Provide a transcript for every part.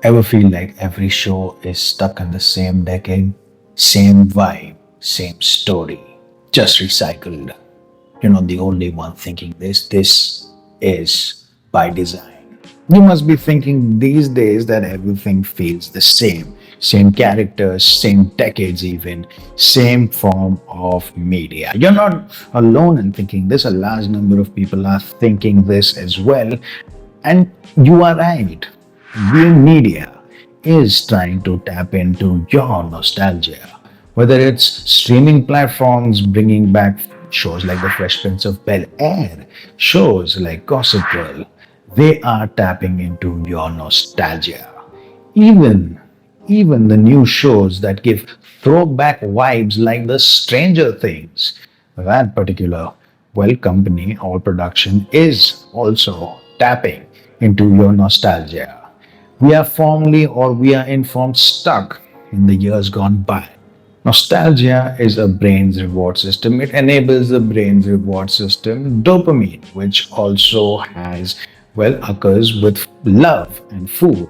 Ever feel like every show is stuck in the same decade? Same vibe, same story, just recycled. You're not the only one thinking this. This is by design. You must be thinking these days that everything feels the same. Same characters, same decades, even same form of media. You're not alone in thinking this. A large number of people are thinking this as well. And you are right. Real media is trying to tap into your nostalgia. Whether it's streaming platforms bringing back shows like The Fresh Prince of Bel Air, shows like Gossip Girl, they are tapping into your nostalgia. Even even the new shows that give throwback vibes like the Stranger Things, that particular company or production is also tapping into your nostalgia. We are formally or we are informed stuck in the years gone by. Nostalgia is a brain's reward system. It enables the brain's reward system dopamine, which also occurs with love and food.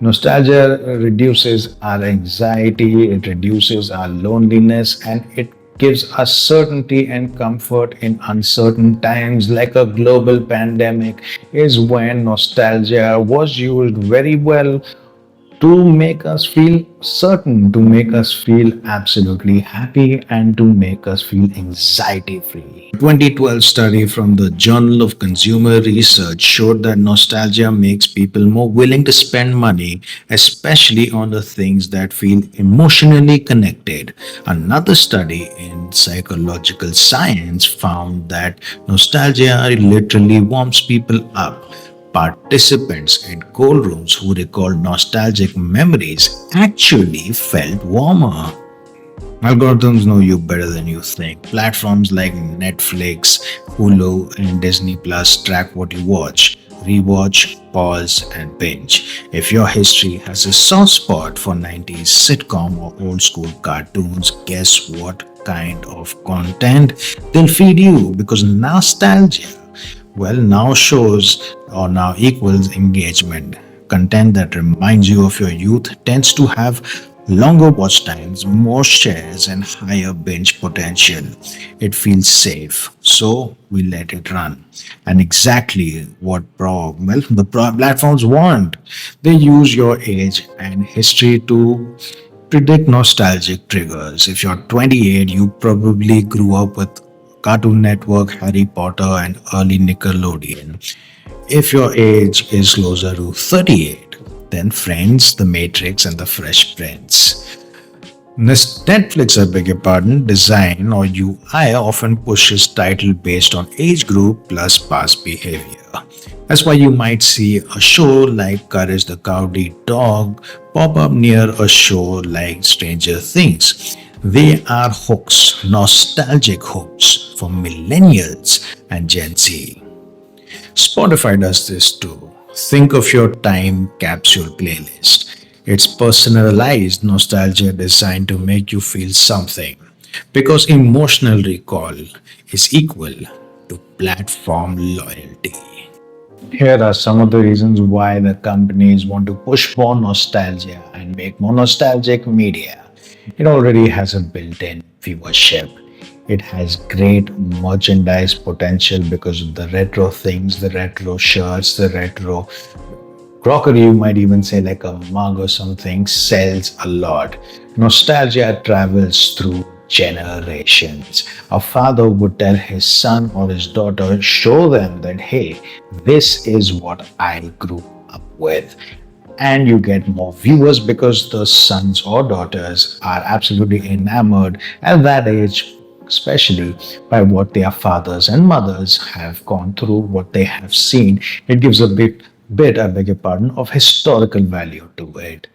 Nostalgia reduces our anxiety, it reduces our loneliness, and it gives us certainty and comfort in uncertain times, like a global pandemic, is when nostalgia was used very well to make us feel certain, to make us feel absolutely happy, and to make us feel anxiety free. 2012 study from the Journal of Consumer Research showed that nostalgia makes people more willing to spend money, especially on the things that feel emotionally connected. Another study in psychological science found that nostalgia literally warms people up. Participants in cold rooms who recalled nostalgic memories actually felt warmer. Algorithms know you better than you think. Platforms like Netflix, Hulu, and Disney Plus track what you watch, rewatch, pause, and binge. If your history has a soft spot for 90s sitcom or old school cartoons, guess what kind of content they'll feed you? Because nostalgia now shows or now equals engagement. Content that reminds you of your youth tends to have longer watch times, more shares, and higher binge potential. It feels safe, so we let it run. And exactly what platforms want. They use your age and history to predict nostalgic triggers. If you're 28, you probably grew up with Cartoon Network, Harry Potter, and early Nickelodeon. If your age is closer to 38, then Friends, The Matrix, and The Fresh Prince. Netflix, I beg your pardon, design or UI often pushes title based on age group plus past behavior. That's why you might see a show like Courage the Cowardly Dog pop up near a show like Stranger Things. They are hooks, nostalgic hooks for millennials and Gen Z. Spotify does this too. Think of your time capsule playlist. It's personalized nostalgia designed to make you feel something because emotional recall is equal to platform loyalty. Here are some of the reasons why the companies want to push more nostalgia and make more nostalgic media. It already has a built-in viewership. It has great merchandise potential because of the retro things, the retro shirts, the retro crockery, you might even say like a mug or something, sells a lot. Nostalgia travels through generations. A father would tell his son or his daughter, show them that, hey, this is what I grew up with. And you get more viewers because the sons or daughters are absolutely enamored at that age, especially by what their fathers and mothers have gone through, what they have seen. It gives a bit, I beg your pardon, of historical value to it.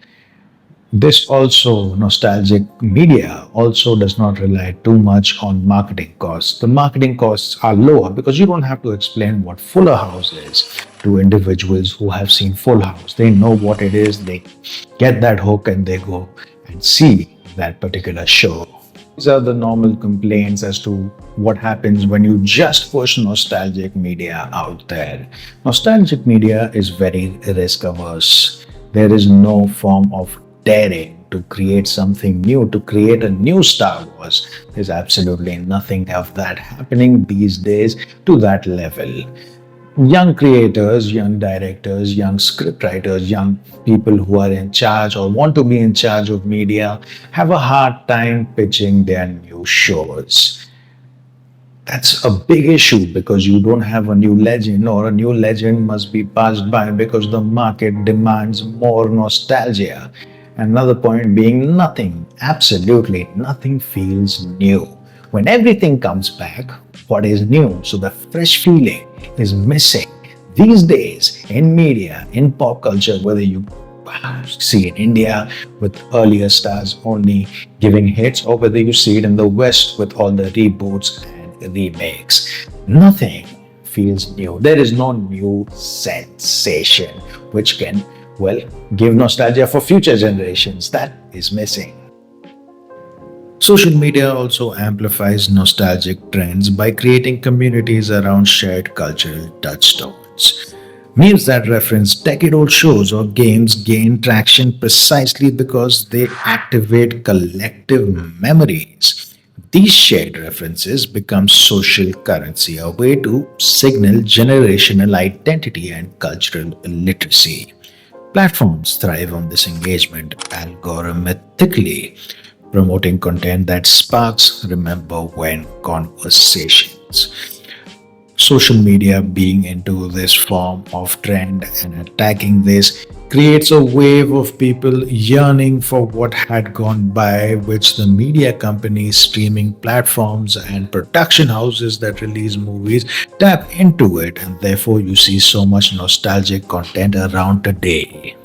This also, nostalgic media also does not rely too much on marketing costs. The marketing costs are lower because you don't have to explain what Fuller House is to individuals who have seen Full House. They know what it is, they get that hook and they go and see that particular show. These are the normal complaints as to what happens when you just push nostalgic media out there. Nostalgic media is very risk averse. There is no form of daring to create something new, to create a new Star Wars. There's absolutely nothing of that happening these days to that level. Young creators, young directors, young scriptwriters, young people who are in charge or want to be in charge of media have a hard time pitching their new shows. That's a big issue because you don't have a new legend, or a new legend must be passed by because the market demands more nostalgia. Another point being nothing, absolutely nothing feels new. When everything comes back, what is new? So the fresh feeling is missing. These days, in media, in pop culture, whether you see in India with earlier stars only giving hits, or whether you see it in the West with all the reboots and remakes. Nothing feels new. There is no new sensation which can, well, give nostalgia for future generations. That is missing. Social media also amplifies nostalgic trends by creating communities around shared cultural touchstones. Memes that reference decade old shows or games gain traction precisely because they activate collective memories. These shared references become social currency, a way to signal generational identity and cultural literacy. Platforms thrive on this engagement algorithmically, promoting content that sparks remember when conversations. Social media being into this form of trend and attacking this creates a wave of people yearning for what had gone by, which the media companies, streaming platforms, and production houses that release movies tap into it, and therefore you see so much nostalgic content around today.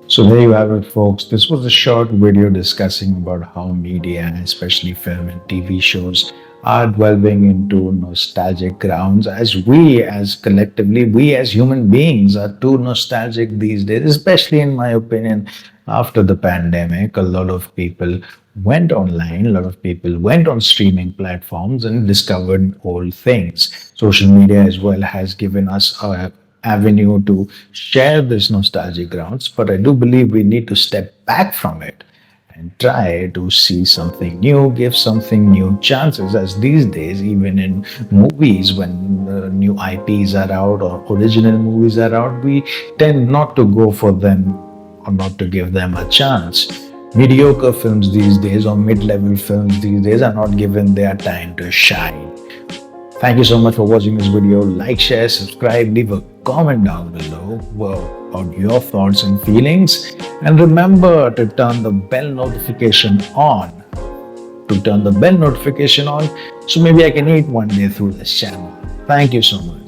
So there you have it, folks. This was a short video discussing about how media, especially film and TV shows, are delving into nostalgic grounds as we, as collectively, we as human beings are too nostalgic these days, especially in my opinion, after the pandemic. A lot of people went online, a lot of people went on streaming platforms and discovered old things. Social media as well has given us a avenue to share this nostalgic grounds, but I do believe we need to step back from it and try to see something new, give something new chances. As these days, even in movies, when new IPs are out or original movies are out, we tend not to go for them or not to give them a chance. Mediocre films these days or mid level films these days are not given their time to shine. Thank you so much for watching this video. Like, share, subscribe, leave a comment down below about your thoughts and feelings. And remember to turn the bell notification on. So maybe I can eat one day through this channel. Thank you so much.